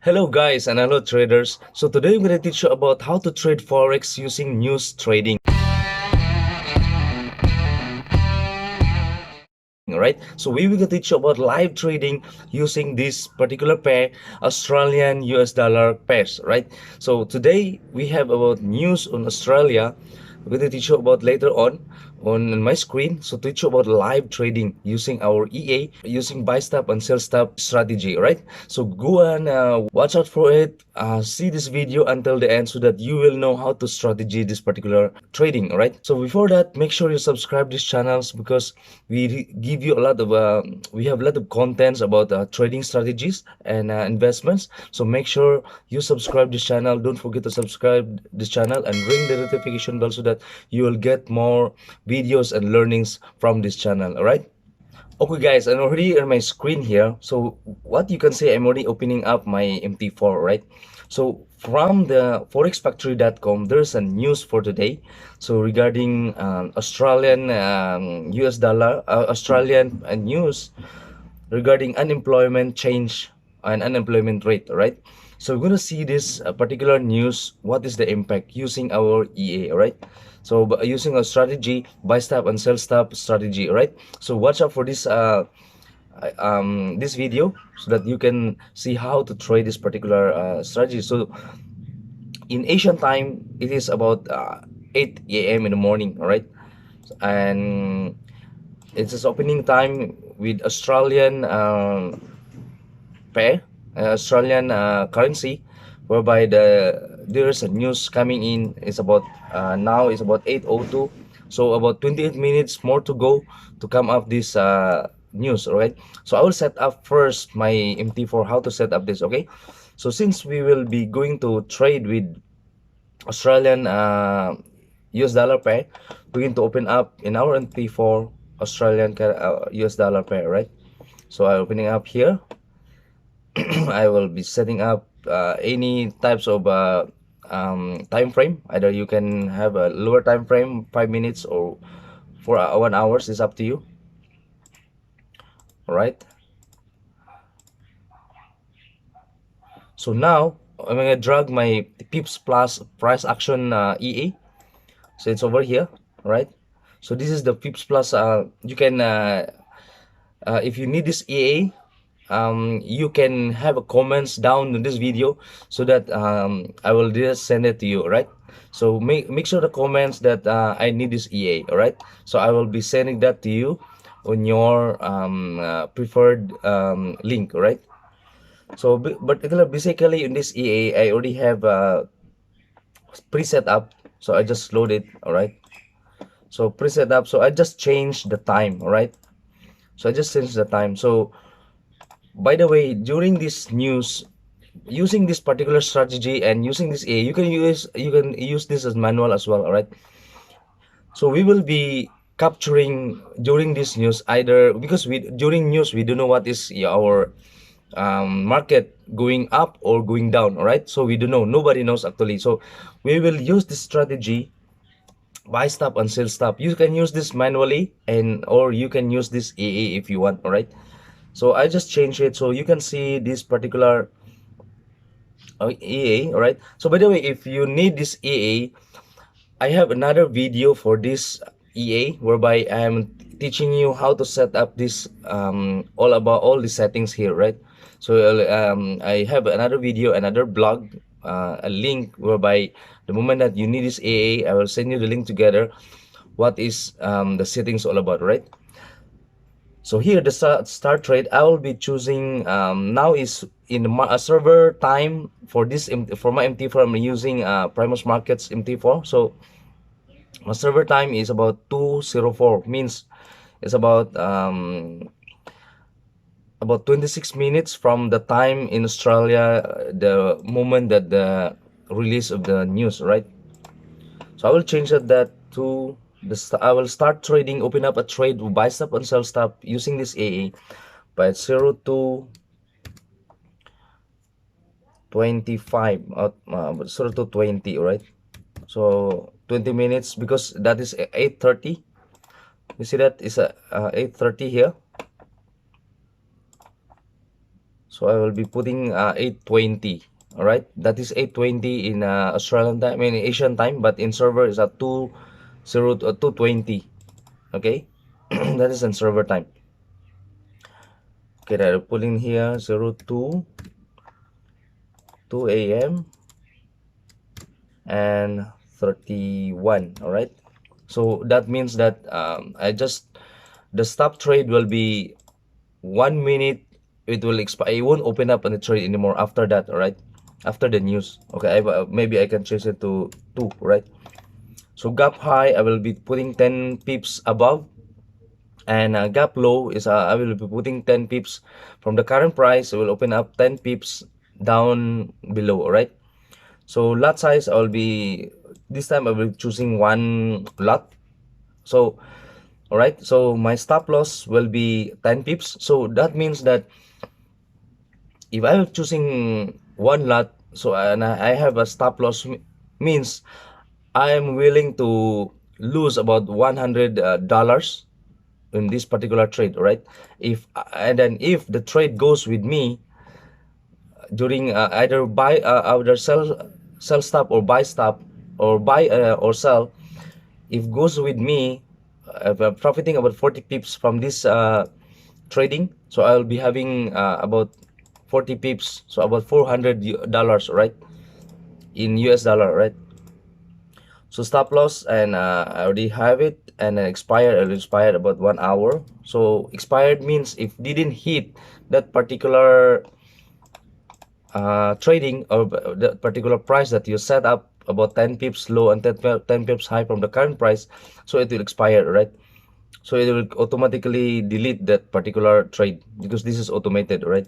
Hello guys and hello traders. So today I'm going to teach you about how to trade Forex using news trading. Right, so we will teach you about live trading using this particular pair, Australian US dollar pairs. Right, so today we have about news on Australia. We're going to teach you about later on my screen. So teach you about live trading using our EA, using buy stop and sell stop strategy. Right, so go and watch out for it. See this video until the end so that you will know how to strategy this particular trading. Right, so before that, make sure you subscribe these channels because give you a lot of we have a lot of contents about trading strategies and investments. So make sure you subscribe this channel. Don't forget to subscribe this channel and ring the notification bell so that you will get more videos and learnings from this channel. All right, okay guys, I'm already on my screen here. So what you can see, I'm already opening up my MT4. Right, so from the forexfactory.com, there's a news for today. So regarding Australian US dollar, Australian news regarding unemployment change and unemployment rate. Right, so we're going to see this particular news, what is the impact using our EA. Right, so using a strategy, buy stop and sell stop strategy. Right, so watch out for this video so that you can see how to trade this particular strategy. So in Asian time, it is about 8 a.m. in the morning. All right, and it's its opening time with Australian pair, Australian currency, whereby there's a news coming in. It's about now it's about 8:02, so about 28 minutes more to go to come up this news. All right, so I will set up first my MT4, how to set up this. Okay, so since we will be going to trade with Australian US dollar pair, we're going to open up in our MT4 Australian US dollar pair. Right, so I'm opening up here. I will be setting up any types of time frame. Either you can have a lower time frame, 5 minutes, or for 1 hours. Is up to you. All right. So now I'm gonna drag my pips plus price action EA. So it's over here. All right. So this is the pips plus. You can if you need this EA, you can have a comments down in this video so that I will just send it to you. Right, so make sure the comments that I need this EA. All right, so I will be sending that to you on your preferred link. All right, so but basically in this EA I already have preset up, so I just load it. All right, so preset up, so I just change the time. All right, so I just change the time. So by the way, during this news, using this particular strategy and using this A, you can use this as manual as well. All right, so we will be capturing during this news, either because we during news we don't know what is our market going up or going down. All right, so we don't know, nobody knows actually. So we will use this strategy, buy stop and sell stop. You can use this manually, and or you can use this AA if you want. All right, so I just change it so you can see this particular EA. All right, so by the way, if you need this EA, I have another video for this EA whereby I'm teaching you how to set up this all about all the settings here. Right, so I have another video, another blog, a link whereby the moment that you need this EA, I will send you the link together what is the settings all about. Right, so here the start trade, I will be choosing now is in the server time for this for my MT4. I'm using Primus Markets MT4. So my server time is about 2:04, means it's about 26 minutes from the time in Australia, the moment that the release of the news. Right, so I will change that to I will start trading, open up a trade, buy stop and sell stop using this AA by 0 to 25, 0 to 20. All right, so 20 minutes because that is 8:30. You see that is 8:30 here. So I will be putting 8:20. All right, that is 8:20 in Australian time, I mean Asian time, but in server is at 2:20. Okay, that is in server time. Okay, I'll put in here 02 a.m. and 31. All right, so that means that the stop trade will be 1 minute. It will expire. It won't open up on the trade anymore after that. All right, after the news. Okay, maybe I can change it to 2. Right, so gap high I will be putting 10 pips above, and gap low is I will be putting 10 pips from the current price. It will open up 10 pips down below. All right, so lot size I will be, this time I will be choosing one lot. So all right, so my stop loss will be 10 pips. So that means that if I'm choosing one lot, so and I have a stop loss, means I am willing to lose about $100 in this particular trade. Right, if and then if the trade goes with me during either sell stop or buy stop, or buy or sell, if goes with me, I'm profiting about 40 pips from this trading. So I'll be having about 40 pips, so about $400, right, in US dollar. Right, so stop loss, and I already have it, and then expired, it'll expire about 1 hour. So expired means if didn't hit that particular trading, or the particular price that you set up about 10 pips low and 10 pips high from the current price, so it will expire. Right, so it will automatically delete that particular trade because this is automated. Right,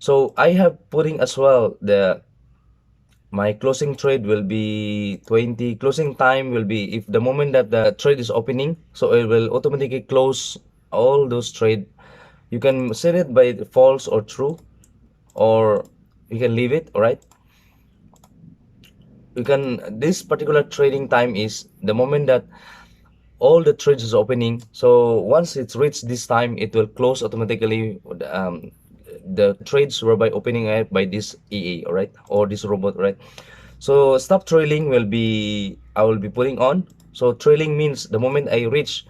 so I have putting as well the my closing trade will be 20. Closing time will be if the moment that the trade is opening, so it will automatically close all those trade. You can set it by false or true, or you can leave it. All right, you can, this particular trading time is the moment that all the trades is opening. So once it's reached this time, it will close automatically the trades were by opening it by this EA. All right, or this robot. Right, so stop trailing will be, I will be putting on. So trailing means the moment I reach,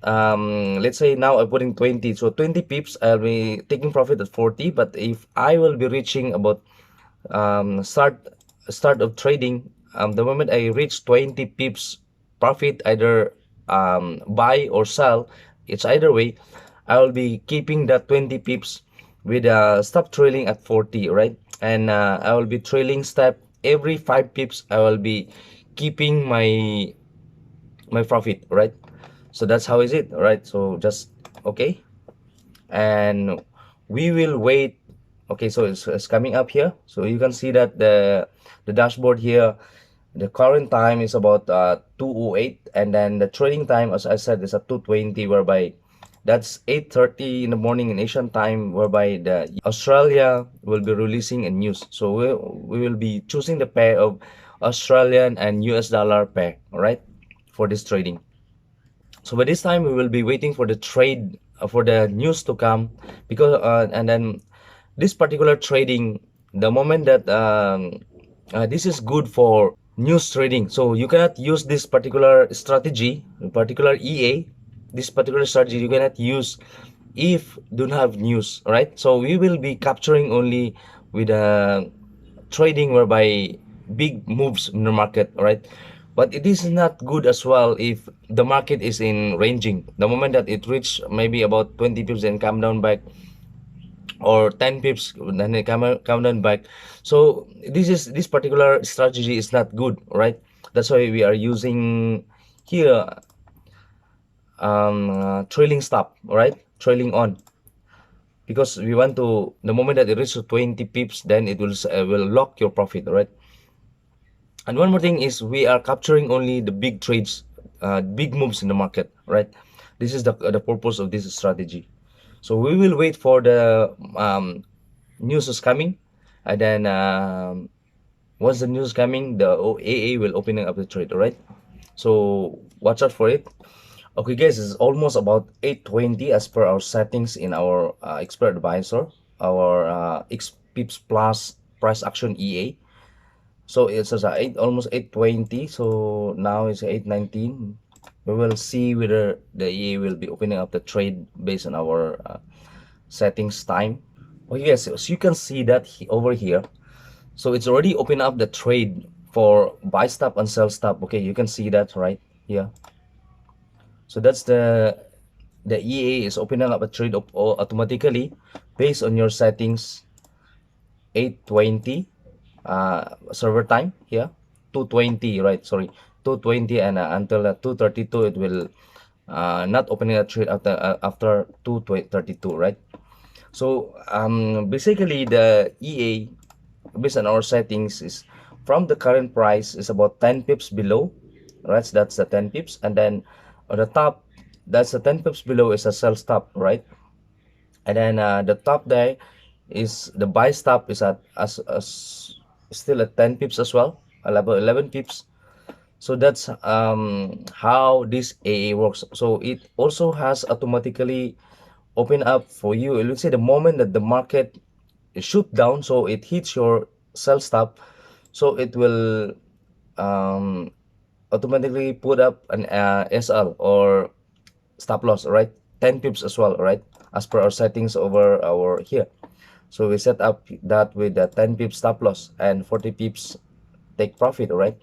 let's say now I'm putting 20, so 20 pips I'll be taking profit at 40. But if I will be reaching about um, start start of trading, the moment I reach 20 pips profit, either buy or sell, it's either way, I will be keeping that 20 pips with stop trailing at 40. Right, and I will be trailing step every 5 pips. I will be keeping my profit. Right, so that's how is it. All right, so just okay, and we will wait. Okay, so it's coming up here, so you can see that the dashboard here, the current time is about 2:08, and then the trading time, as I said, is at 2:20, whereby that's 8:30 in the morning in Asian time, whereby the Australia will be releasing a news. So we will be choosing the pair of Australian and US dollar pair. All right, for this trading. So by this time we will be waiting for the trade, for the news to come, because and then this particular trading, the moment that this is good for news trading. So you cannot use this particular strategy, particular EA, this particular strategy you cannot use if don't have news. Right, so we will be capturing only with trading whereby big moves in the market. Right, but it is not good as well if the market is in ranging. The moment that it reach maybe about 20 pips and come down back, or 10 pips then they come down back. So this particular strategy is not good. Right, that's why we are using here trailing stop. All right, trailing on, because we want to, the moment that it reaches 20 pips, then it will lock your profit. Right, and one more thing is we are capturing only the big trades, big moves in the market. Right, this is the purpose of this strategy. So we will wait for the news is coming, and then once the news is coming, the AA will open up the trade. All right, so watch out for it. Okay guys, it's almost about 8:20 as per our settings in our expert advisor. our X pips plus price action EA. So it's almost 820. So now it's 819. We will see whether the EA will be opening up the trade based on our settings time. Oh yes, so you can see that over here. So it's already opened up the trade for buy stop and sell stop. Okay, you can see that right here. So that's the EA is opening up a trade automatically based on your settings. 820 server time here, 220, right? Sorry, 220, and until 232 it will not opening a trade after 232, right? So basically the EA based on our settings is from the current price is about 10 pips below, right? So that's the 10 pips, and then on the top, that's the 10 pips below is a sell stop, right? And then the top there is the buy stop is at as still at 10 pips as well, level 11 pips. So that's how this AA works. So it also has automatically open up for you. Let's say the moment that the market shoot down, so it hits your sell stop, so it will um, automatically put up an SL or stop loss, right? 10 pips as well, right? As per our settings over our here. So we set up that with the 10 pips stop loss and 40 pips take profit, right?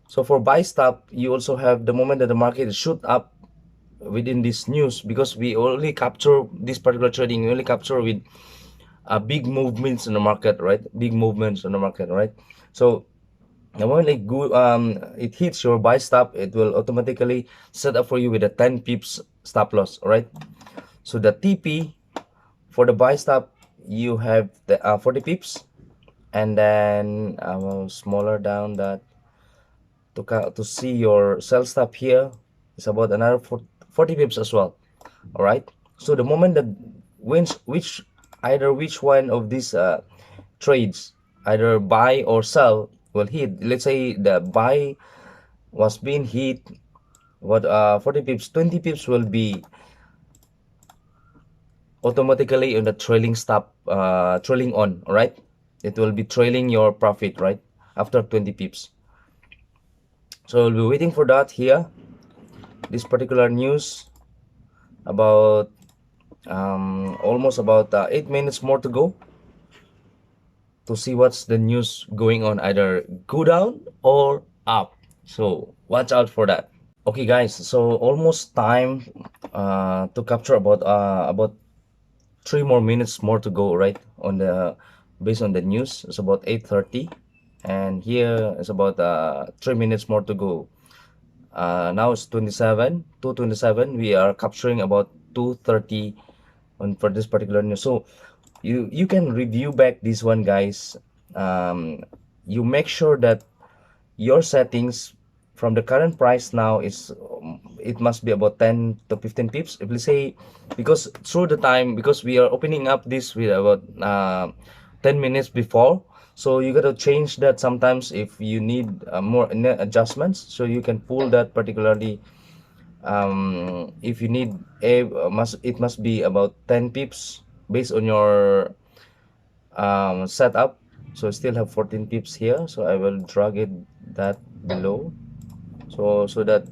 So for buy stop, you also have the moment that the market shoot up within this news, because we only capture this particular trading, we only capture with big movements in the market, right? Big movements in the market, right? So the moment it hits your buy stop, it will automatically set up for you with a 10 pips stop loss, right? So the TP for the buy stop, you have the 40 pips, and then I will smaller down that to see your sell stop here is about another 40 pips as well. All right. So the moment that which one of these trades, either buy or sell, will hit. Let's say the buy was being hit, what 40 pips, 20 pips will be automatically in the trailing stop, trailing on. All right. It will be trailing your profit, right, after 20 pips. So we'll be waiting for that here. This particular news about almost about 8 minutes more to go to see what's the news going on, either go down or up. So watch out for that. Okay guys, so almost time to capture about 3 more minutes more to go, right? On the based on the news, it's about 8:30, and here it's about 3 minutes more to go. Now it's 227. We are capturing about 2:30 on for this particular news. So you can review back this one, guys. You make sure that your settings from the current price now is it must be about 10 to 15 pips, if we say, because through the time, because we are opening up this with about 10 minutes before, so you got to change that sometimes if you need more adjustments, so you can pull that particularly. If you need it must be about 10 pips based on your setup. So I still have 14 pips here, so I will drag it that below, so that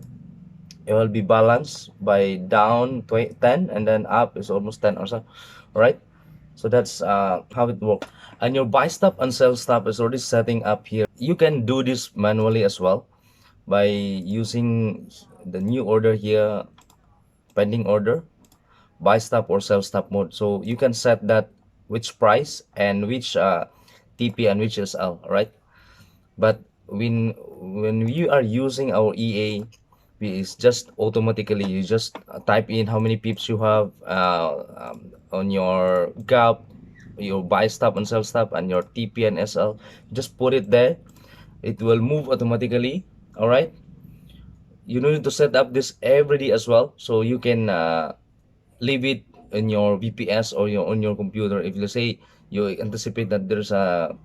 it will be balanced by down 10 and then up is almost 10 or so. All right, so that's how it works. And your buy stop and sell stop is already setting up here. You can do this manually as well by using the new order here, pending order, buy stop or sell stop mode. So you can set that which price and which TP and which SL, right? But when you are using our EA, it's just automatically you just type in how many pips you have on your gap, your buy stop and sell stop, and your TP and SL. Just put it there. It will move automatically. All right. You don't need to set up this every day as well, so you can leave it in your VPS or on your computer. If you say you anticipate that there's a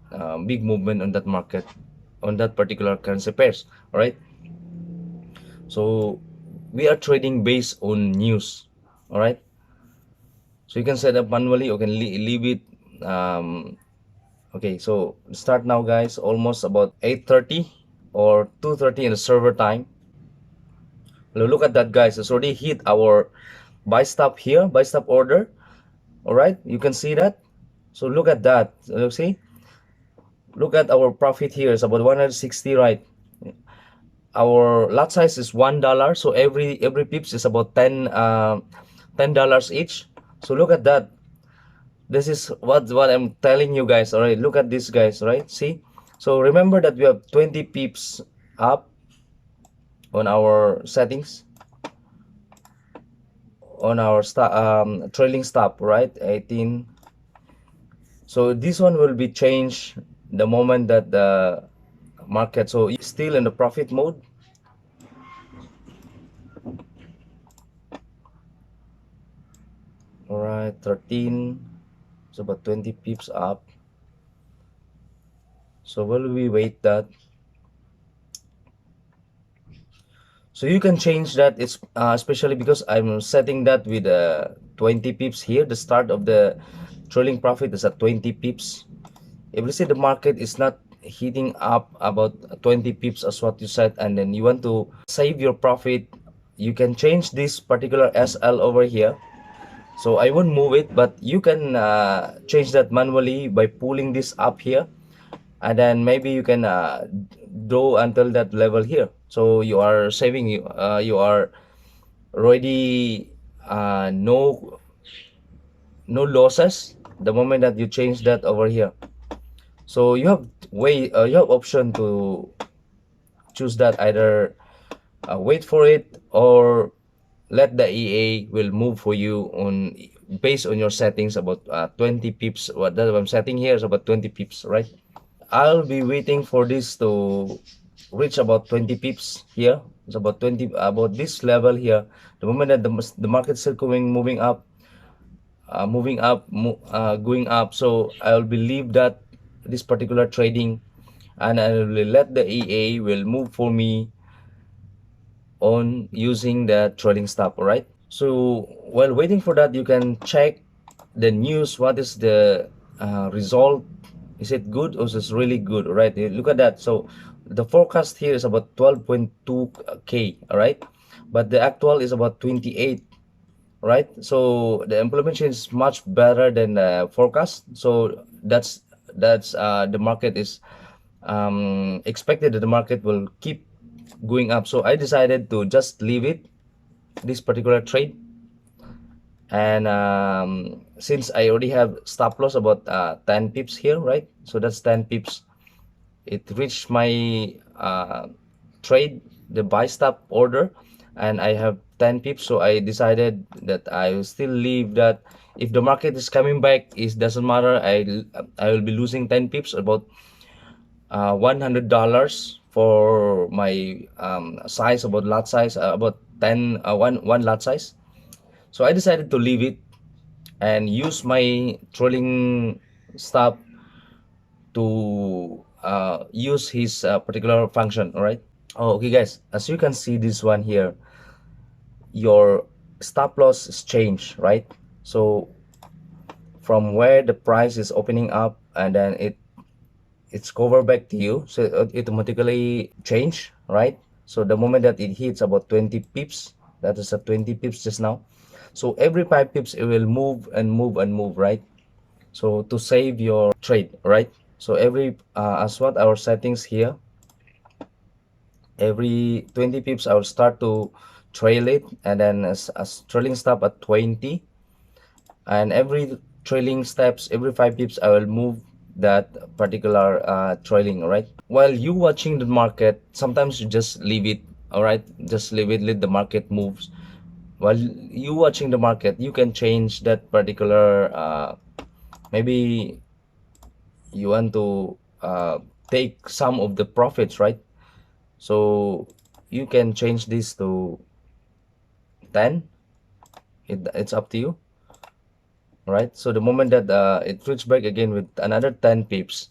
big movement on that market, on that particular currency pairs, all right? So we are trading based on news, all right? So you can set up manually, or can leave it okay, so start now, guys. Almost about 8:30 or 2:30 in the server time. Look at that, guys. It's already hit our buy stop here, buy stop order. All right, you can see that. So look at that. You see, look at our profit here. It's about 160, right? Our lot size is $1, so every pips is about $10 each. So look at that. This is what I'm telling you, guys. All right, look at this, guys. Right, see. So remember that we have 20 pips up on our settings, on our trailing stop, right? 18. So this one will be changed the moment that the market, so you still in the profit mode. All right, 13. It's about 20 pips up. So while we wait that, so you can change that. It's especially because I'm setting that with 20 pips here. The start of the trailing profit is at 20 pips. If you see the market is not hitting up about 20 pips as what you said, and then you want to save your profit, you can change this particular SL over here. So I won't move it, but you can change that manually by pulling this up here, and then maybe you can do until that level here. So you are saving, you are already no losses the moment that you change that over here. So you have you have option to choose that, either wait for it or let the EA will move for you on based on your settings about 20 pips. What that I'm setting here is about 20 pips, right? I'll be waiting for this to reach about 20 pips here. It's about 20, about this level here. The moment that the market still going moving up, going up. So I'll believe that this particular trading, and I will let the EA will move for me on using the trading stop. All right. So while waiting for that, you can check the news. What is the result? Is it good or is it really good? All right. Look at that. So the forecast here is about 12.2K. All right. But the actual is about 28. Right. So the implementation is much better than the forecast. So that's the market is expected that the market will keep going up. So I decided to just leave it, this particular trade. And since I already have stop loss about 10 pips here, right? So that's 10 pips. It reached my trade, the buy stop order, and I have 10 pips. So I decided that I will still leave that. If the market is coming back, it doesn't matter. I will be losing 10 pips, about $100 for my size, about lot size, about 10 one lot size. So I decided to leave it and use my trolling stop to use his particular function. All right. Oh, okay, guys, as you can see this one here, your stop loss is changed, right? So from where the price is opening up, and then it's covered back to you, so it automatically change, right? So the moment that it hits about 20 pips, that is a 20 pips just now. So every 5 pips it will move and move and move, right? So to save your trade, right? So every as what our settings here, every 20 pips I will start to trail it, and then as trailing stop at 20, and every trailing steps, every 5 pips I will move that particular trailing. All right, while you watching the market, sometimes you just leave it. All right, just leave it, let the market moves. While you watching the market, you can change that particular maybe you want to take some of the profits, right? So you can change this to 10. It's up to you, right? So the moment that it reaches back again with another 10 pips,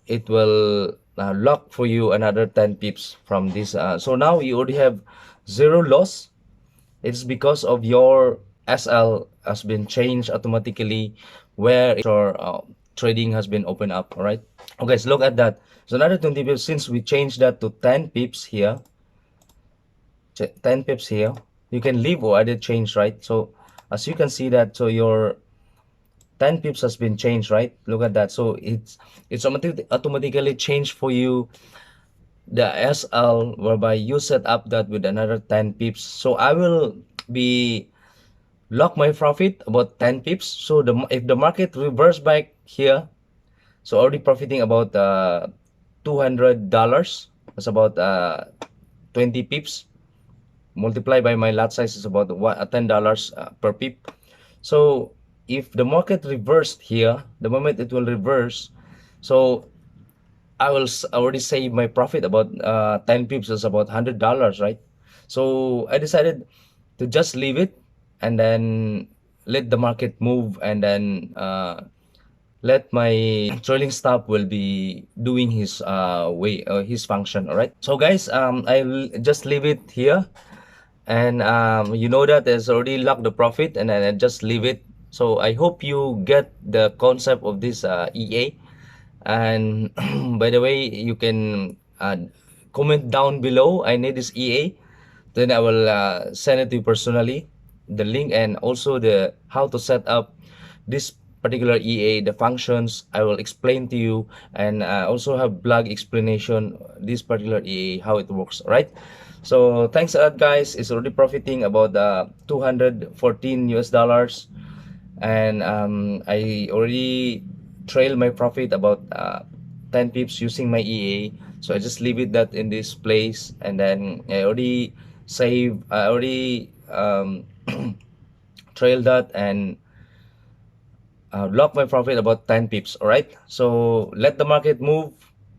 it will lock for you another 10 pips from this. So now you already have zero loss. It's because of your SL has been changed automatically where your trading has been opened up. All right. Okay, so look at that. So another 20 pips, since we changed that to 10 pips here, 10 pips here, you can leave or edit change, right? So as you can see that, so your 10 pips has been changed, right? Look at that. So it's automatically changed for you the SL, whereby you set up that with another 10 pips. So I will be lock my profit about 10 pips. So if the market reverse back here, so already profiting about $200. That's about 20 pips. Multiply by my lot size is about $10 per pip. So if the market reversed here, the moment it will reverse, so I will already save my profit about 10 pips is about $100, right? So I decided to just leave it and then let the market move, and then let my trailing stop will be doing his his function. All right, so guys, I'll just leave it here, and you know that there's already locked the profit, and then I just leave it. So I hope you get the concept of this EA. And by the way, you can comment down below, I need this EA, then I will send it to you personally, the link, and also the how to set up this particular EA, the functions I will explain to you, and also have blog explanation this particular EA, how it works. All right, so thanks a lot guys. It's already profiting about 214 US dollars, and I already trail my profit about 10 pips using my EA. So I just leave it that in this place, and then I already trail that, and lock my profit about 10 pips. All right, so let the market move,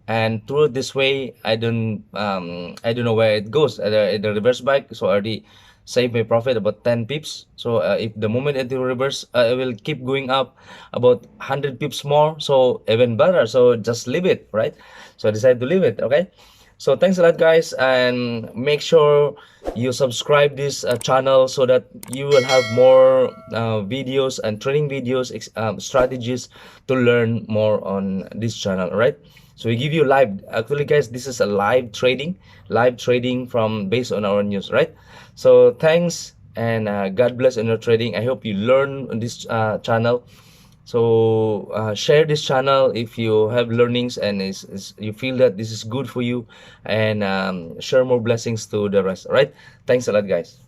and through this way I don't know where it goes, the reverse back. So I already save my profit about 10 pips. So if the moment it will reverse, it will keep going up about 100 pips more, so even better. So just leave it, right? So I decided to leave it. Okay, so thanks a lot guys, and make sure you subscribe this channel so that you will have more videos and training videos, strategies to learn more on this channel. Right, so we give you live, actually guys, this is a live trading from based on our news, right? So thanks, and God bless in your trading. I hope you learn on this channel. So share this channel if you have learnings, and you feel that this is good for you, and share more blessings to the rest. All right, thanks a lot guys.